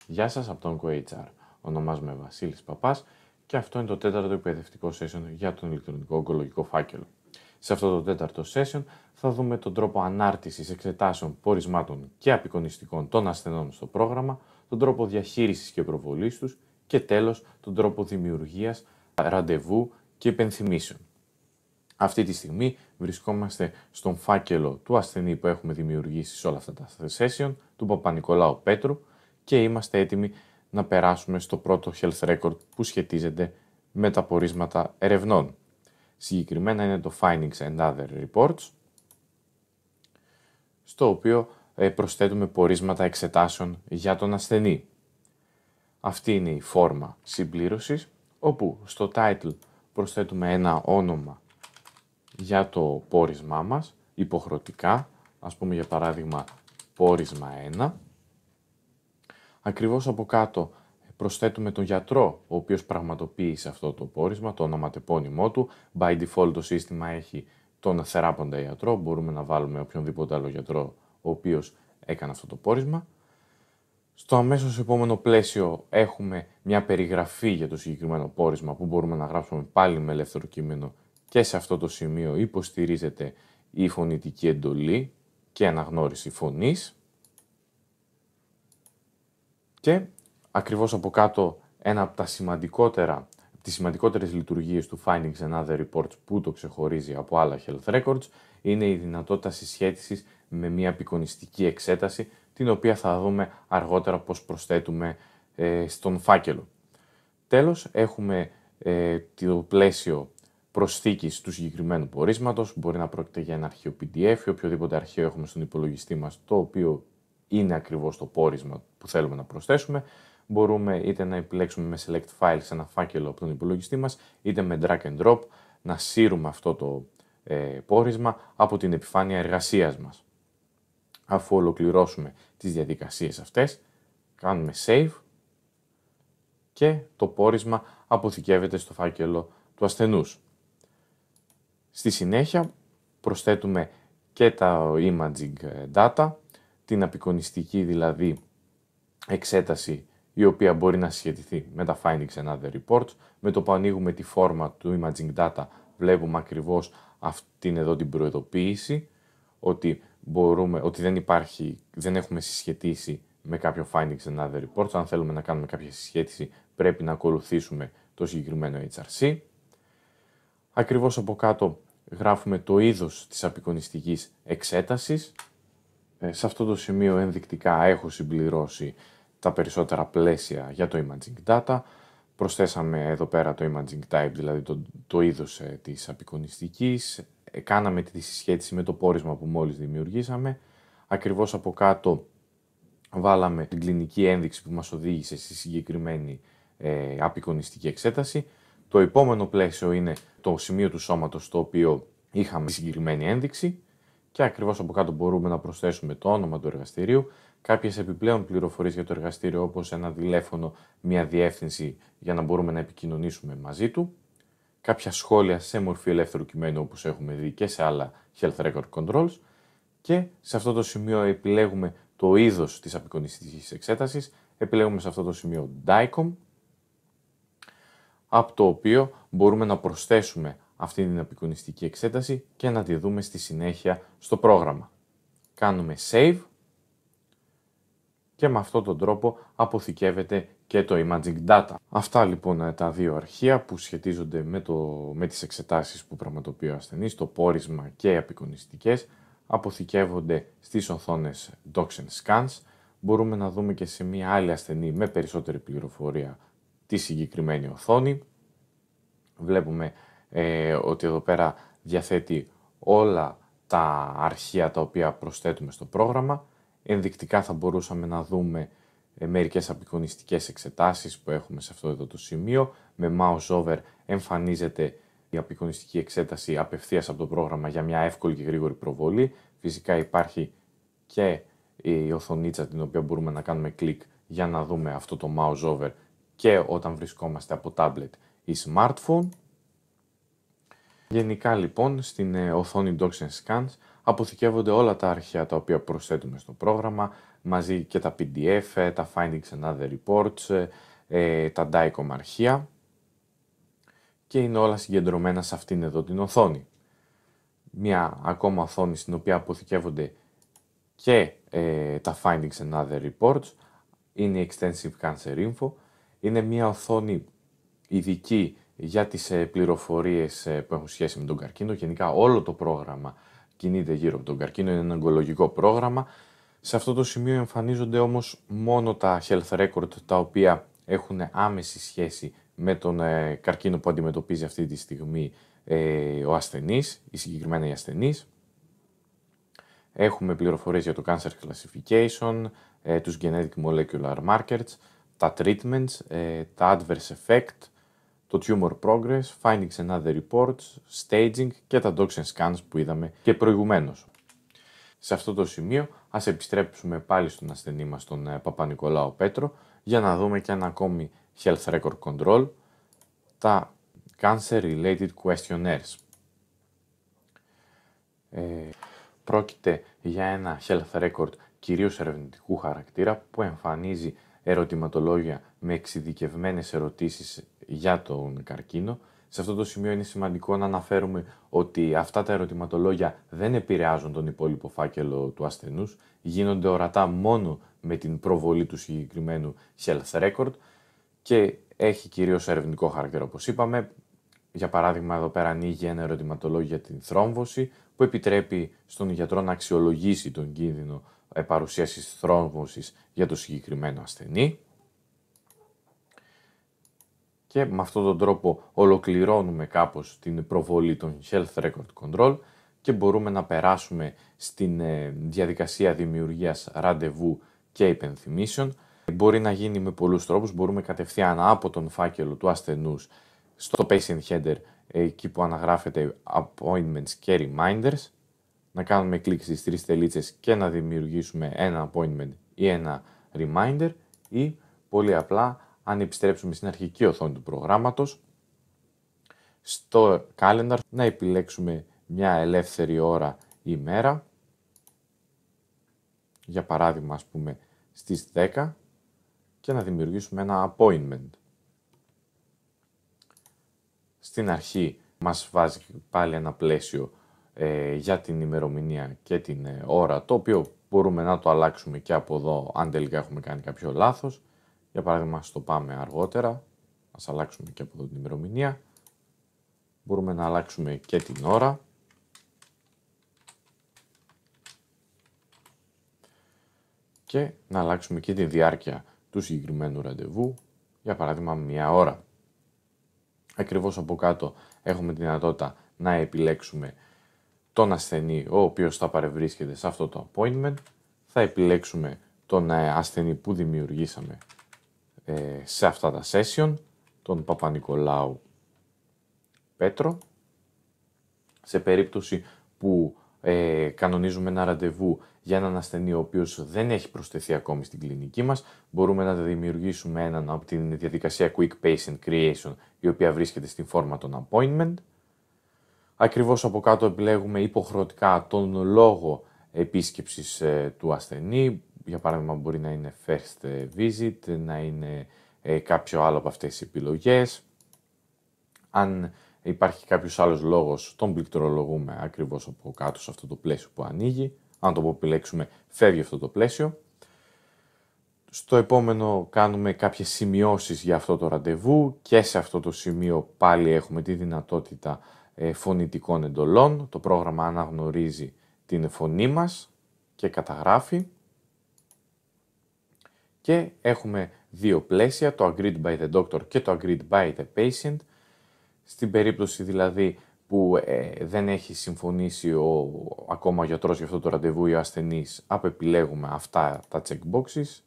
Γεια σας από τον QHR. Ονομάζομαι Βασίλης Παπάς και αυτό είναι το τέταρτο εκπαιδευτικό session για τον ηλεκτρονικό ογκολογικό φάκελο. Σε αυτό το τέταρτο session θα δούμε τον τρόπο ανάρτησης εξετάσεων, πορισμάτων και απεικονιστικών των ασθενών στο πρόγραμμα, τον τρόπο διαχείρισης και προβολής τους και τέλος τον τρόπο δημιουργίας ραντεβού και υπενθυμίσεων. Αυτή τη στιγμή βρισκόμαστε στον φάκελο του ασθενή που έχουμε δημιουργήσει σε όλα αυτά τα session, του Παπα-Νικολάου Πέτρου, και είμαστε έτοιμοι να περάσουμε στο πρώτο health record που σχετίζεται με τα πορίσματα ερευνών. Συγκεκριμένα είναι το Findings and Other Reports, στο οποίο προσθέτουμε πορίσματα εξετάσεων για τον ασθενή. Αυτή είναι η φόρμα συμπλήρωσης, όπου στο title προσθέτουμε ένα όνομα για το πόρισμά μας, υποχρεωτικά, ας πούμε για παράδειγμα πόρισμα 1. Ακριβώς από κάτω προσθέτουμε τον γιατρό, ο οποίος πραγματοποίησε αυτό το πόρισμα, το ονοματεπώνυμό του. By default το σύστημα έχει τον θεράποντα γιατρό, μπορούμε να βάλουμε οποιονδήποτε άλλο γιατρό ο οποίος έκανε αυτό το πόρισμα. Στο αμέσως επόμενο πλαίσιο έχουμε μια περιγραφή για το συγκεκριμένο πόρισμα που μπορούμε να γράψουμε πάλι με ελεύθερο κείμενο, και σε αυτό το σημείο υποστηρίζεται η φωνητική εντολή και αναγνώριση φωνής. Και ακριβώς από κάτω ένα από τις σημαντικότερες λειτουργίες του Findings and Other Reports που το ξεχωρίζει από άλλα health records είναι η δυνατότητα συσχέτισης με μια απεικονιστική εξέταση, την οποία θα δούμε αργότερα πώς προσθέτουμε στον φάκελο. Τέλος, έχουμε το πλαίσιο προσθήκης του συγκεκριμένου πορίσματος. Μπορεί να πρόκειται για ένα αρχείο PDF ή οποιοδήποτε αρχείο έχουμε στον υπολογιστή μας, το οποίο είναι ακριβώς το πόρισμα που θέλουμε να προσθέσουμε. Μπορούμε είτε να επιλέξουμε με select file σε ένα φάκελο από τον υπολογιστή μας, είτε με drag and drop να σύρουμε αυτό το πόρισμα από την επιφάνεια εργασίας μας. Αφού ολοκληρώσουμε τις διαδικασίες αυτές, κάνουμε save και το πόρισμα αποθηκεύεται στο φάκελο του ασθενούς. Στη συνέχεια προσθέτουμε και τα imaging data, την απεικονιστική δηλαδή εξέταση, η οποία μπορεί να συσχετιθεί με τα Findings and Other Reports. Με το που ανοίγουμε τη φόρμα του imaging data βλέπουμε ακριβώς αυτήν εδώ την προειδοποίηση ότι δεν έχουμε συσχετίσει με κάποιο Findings and Other Reports. Αν θέλουμε να κάνουμε κάποια συσχέτιση πρέπει να ακολουθήσουμε το συγκεκριμένο HRC. Ακριβώς από κάτω γράφουμε το είδος της απεικονιστικής εξέτασης. Σε αυτό το σημείο ενδεικτικά έχω συμπληρώσει τα περισσότερα πλαίσια για το imaging data. Προσθέσαμε εδώ πέρα το imaging type, δηλαδή το είδος της απεικονιστικής. Κάναμε τη συσχέτιση με το πόρισμα που μόλις δημιουργήσαμε. Ακριβώς από κάτω βάλαμε την κλινική ένδειξη που μας οδήγησε στη συγκεκριμένη απεικονιστική εξέταση. Το επόμενο πλαίσιο είναι το σημείο του σώματος στο οποίο είχαμε συγκεκριμένη ένδειξη, και ακριβώς από κάτω μπορούμε να προσθέσουμε το όνομα του εργαστηρίου, κάποιες επιπλέον πληροφορίες για το εργαστήριο όπως ένα τηλέφωνο, μια διεύθυνση για να μπορούμε να επικοινωνήσουμε μαζί του, κάποια σχόλια σε μορφή ελεύθερου κειμένου όπως έχουμε δει και σε άλλα health record controls, και σε αυτό το σημείο επιλέγουμε το είδος της απεικονιστικής εξέτασης, επιλέγουμε σε αυτό το σημείο DICOM, από το οποίο μπορούμε να προσθέσουμε αυτή την απεικονιστική εξέταση και να τη δούμε στη συνέχεια στο πρόγραμμα. Κάνουμε save και με αυτόν τον τρόπο αποθηκεύεται και το imaging data. Αυτά λοιπόν τα δύο αρχεία που σχετίζονται με τις εξετάσεις που πραγματοποιεί ο ασθενής, το πόρισμα και οι απεικονιστικές, αποθηκεύονται στις οθόνες Docs and Scans. Μπορούμε να δούμε και σε μία άλλη ασθενή με περισσότερη πληροφορία τη συγκεκριμένη οθόνη. Βλέπουμε ότι εδώ πέρα διαθέτει όλα τα αρχεία τα οποία προσθέτουμε στο πρόγραμμα. Ενδεικτικά θα μπορούσαμε να δούμε μερικές απεικονιστικές εξετάσεις που έχουμε σε αυτό εδώ το σημείο. Με mouse over εμφανίζεται η απεικονιστική εξέταση απευθείας από το πρόγραμμα για μια εύκολη και γρήγορη προβολή. Φυσικά υπάρχει και η οθονίτσα την οποία μπορούμε να κάνουμε κλικ για να δούμε αυτό το mouse over και όταν βρισκόμαστε από tablet ή smartphone. Γενικά λοιπόν στην οθόνη Docs and Scans αποθηκεύονται όλα τα αρχεία τα οποία προσθέτουμε στο πρόγραμμα, μαζί και τα PDF, τα Findings and Other Reports, τα DICOM αρχεία και είναι όλα συγκεντρωμένα σε αυτήν εδώ την οθόνη. Μια ακόμα οθόνη στην οποία αποθηκεύονται και τα Findings and Other Reports είναι η Extensive Cancer Info. Είναι μια οθόνη ειδική για τις πληροφορίες που έχουν σχέση με τον καρκίνο. Γενικά όλο το πρόγραμμα κινείται γύρω από τον καρκίνο, είναι ένα ογκολογικό πρόγραμμα. Σε αυτό το σημείο εμφανίζονται όμως μόνο τα health record τα οποία έχουν άμεση σχέση με τον καρκίνο που αντιμετωπίζει αυτή τη στιγμή ο ασθενής, η συγκεκριμένη ασθενής. Έχουμε πληροφορίες για το cancer classification, τους genetic molecular markers, τα treatments, τα adverse effect, το tumor progress, findings and other reports, staging και τα docs and scans που είδαμε και προηγουμένως. Σε αυτό το σημείο ας επιστρέψουμε πάλι στον ασθενή μας, τον Παπα-Νικολάου Πέτρο, για να δούμε και ένα ακόμη health record control, τα cancer related questionnaires. Πρόκειται για ένα health record κυρίως ερευνητικού χαρακτήρα που εμφανίζει ερωτηματολόγια με εξειδικευμένες ερωτήσεις για τον καρκίνο. Σε αυτό το σημείο είναι σημαντικό να αναφέρουμε ότι αυτά τα ερωτηματολόγια δεν επηρεάζουν τον υπόλοιπο φάκελο του ασθενούς, γίνονται ορατά μόνο με την προβολή του συγκεκριμένου health record και έχει κυρίως ερευνητικό χαρακτήρα όπως είπαμε. Για παράδειγμα, εδώ πέρα ανοίγει ένα ερωτηματολόγιο για την θρόμβωση που επιτρέπει στον γιατρό να αξιολογήσει τον κίνδυνο παρουσίασης θρόμβωσης για το συγκεκριμένο ασθενή. Και με αυτόν τον τρόπο ολοκληρώνουμε κάπως την προβολή των Health Record Control και μπορούμε να περάσουμε στην διαδικασία δημιουργίας ραντεβού και υπενθυμίσεων. Μπορεί να γίνει με πολλούς τρόπους, μπορούμε κατευθείαν από τον φάκελο του ασθενούς στο Patient Header, εκεί που αναγράφεται Appointments και Reminders, να κάνουμε κλικ στις τρεις τελίτσες και να δημιουργήσουμε ένα appointment ή ένα reminder, ή πολύ απλά αν επιστρέψουμε στην αρχική οθόνη του προγράμματος, στο calendar να επιλέξουμε μια ελεύθερη ώρα ή μέρα, για παράδειγμα ας πούμε στις 10, και να δημιουργήσουμε ένα appointment. Στην αρχή μας βάζει πάλι ένα πλαίσιο για την ημερομηνία και την ώρα, το οποίο μπορούμε να το αλλάξουμε και από εδώ αν τελικά έχουμε κάνει κάποιο λάθος. Για παράδειγμα, ας το πάμε αργότερα, ας αλλάξουμε και από εδώ την ημερομηνία. Μπορούμε να αλλάξουμε και την ώρα. Και να αλλάξουμε και τη διάρκεια του συγκεκριμένου ραντεβού, για παράδειγμα μία ώρα. Ακριβώς από κάτω έχουμε τη δυνατότητα να επιλέξουμε τον ασθενή ο οποίος θα παρευρίσκεται σε αυτό το appointment. Θα επιλέξουμε τον ασθενή που δημιουργήσαμε σε αυτά τα session, τον Παπα-Νικολάου Πέτρο. Σε περίπτωση που κανονίζουμε ένα ραντεβού για έναν ασθενή ο οποίος δεν έχει προσθεθεί ακόμη στην κλινική μας, μπορούμε να δημιουργήσουμε έναν από την διαδικασία Quick Patient Creation, η οποία βρίσκεται στην φόρμα των appointment. Ακριβώς από κάτω επιλέγουμε υποχρεωτικά τον λόγο επίσκεψης του ασθενή. Για παράδειγμα μπορεί να είναι first visit, να είναι κάποιο άλλο από αυτές τις επιλογές. Αν υπάρχει κάποιος άλλος λόγος, τον πληκτρολογούμε ακριβώς από κάτω σε αυτό το πλαίσιο που ανοίγει. Αν το επιλέξουμε, φεύγει αυτό το πλαίσιο. Στο επόμενο κάνουμε κάποιες σημειώσεις για αυτό το ραντεβού και σε αυτό το σημείο πάλι έχουμε τη δυνατότητα φωνητικών εντολών. Το πρόγραμμα αναγνωρίζει την φωνή μας και καταγράφει. Και έχουμε δύο πλαίσια, το agreed by the doctor και το agreed by the patient. Στην περίπτωση δηλαδή που δεν έχει συμφωνήσει ακόμα ο γιατρός για αυτό το ραντεβού ή ο ασθενής, απεπιλέγουμε αυτά τα checkboxes,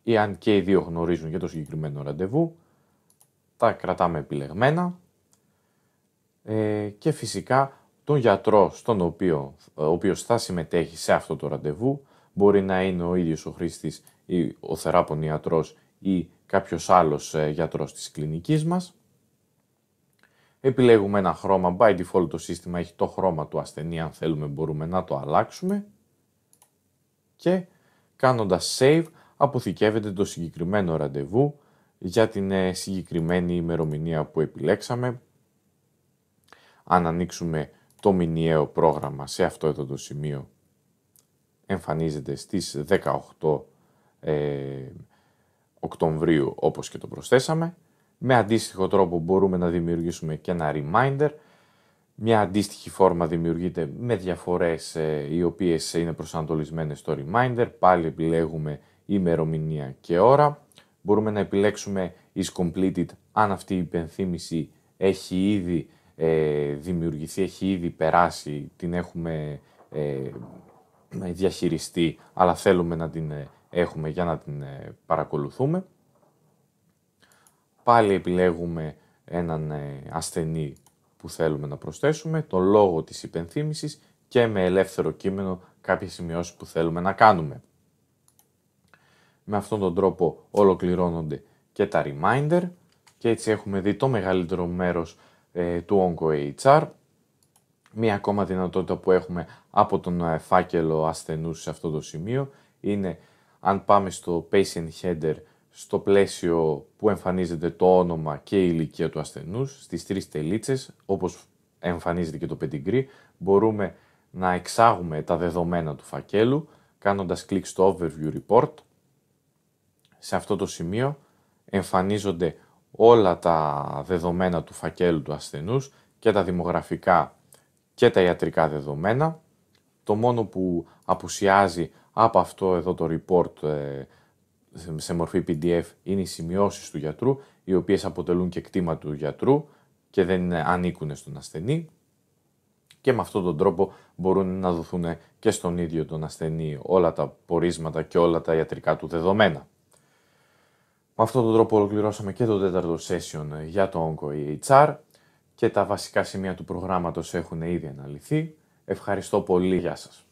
ή αν και οι δύο γνωρίζουν για το συγκεκριμένο ραντεβού, τα κρατάμε επιλεγμένα και φυσικά τον γιατρό ο οποίος θα συμμετέχει σε αυτό το ραντεβού, μπορεί να είναι ο ίδιος ο χρήστης ή ο θεράπων ιατρός ή κάποιος άλλος γιατρός της κλινικής μας. Επιλέγουμε ένα χρώμα, by default το σύστημα έχει το χρώμα του ασθενή, αν θέλουμε μπορούμε να το αλλάξουμε και κάνοντας save αποθηκεύεται το συγκεκριμένο ραντεβού για την συγκεκριμένη ημερομηνία που επιλέξαμε. Αν ανοίξουμε το μηνιαίο πρόγραμμα σε αυτό εδώ το σημείο, εμφανίζεται στις 18 Οκτωβρίου όπως και το προσθέσαμε. Με αντίστοιχο τρόπο μπορούμε να δημιουργήσουμε και ένα reminder. Μια αντίστοιχη φόρμα δημιουργείται με διαφορές οι οποίες είναι προσανατολισμένες στο reminder. Πάλι επιλέγουμε ημερομηνία και ώρα. Μπορούμε να επιλέξουμε is completed αν αυτή η υπενθύμηση έχει ήδη δημιουργηθεί, έχει ήδη περάσει, την έχουμε διαχειριστεί, αλλά θέλουμε να την έχουμε για να την παρακολουθούμε. Πάλι επιλέγουμε έναν ασθενή που θέλουμε να προσθέσουμε, τον λόγο της υπενθύμησης και με ελεύθερο κείμενο κάποιες σημειώσεις που θέλουμε να κάνουμε. Με αυτόν τον τρόπο ολοκληρώνονται και τα reminder και έτσι έχουμε δει το μεγαλύτερο μέρος του OncoHR. Μία ακόμα δυνατότητα που έχουμε από τον φάκελο ασθενούς σε αυτό το σημείο είναι αν πάμε στο Patient Header, στο πλαίσιο που εμφανίζεται το όνομα και η ηλικία του ασθενούς, στις 3 τελίτσες, όπως εμφανίζεται και το pedigree, μπορούμε να εξάγουμε τα δεδομένα του φακέλου, κάνοντας κλικ στο Overview Report. Σε αυτό το σημείο εμφανίζονται όλα τα δεδομένα του φακέλου του ασθενούς και τα δημογραφικά και τα ιατρικά δεδομένα. Το μόνο που απουσιάζει από αυτό εδώ το report σε μορφή PDF είναι οι σημειώσεις του γιατρού, οι οποίες αποτελούν και κτήμα του γιατρού και δεν ανήκουν στον ασθενή. Και με αυτόν τον τρόπο μπορούν να δοθούν και στον ίδιο τον ασθενή όλα τα πορίσματα και όλα τα ιατρικά του δεδομένα. Με αυτόν τον τρόπο ολοκληρώσαμε και το τέταρτο session για το OncoEHR και τα βασικά σημεία του προγράμματος έχουν ήδη αναλυθεί. Ευχαριστώ πολύ, γεια σας.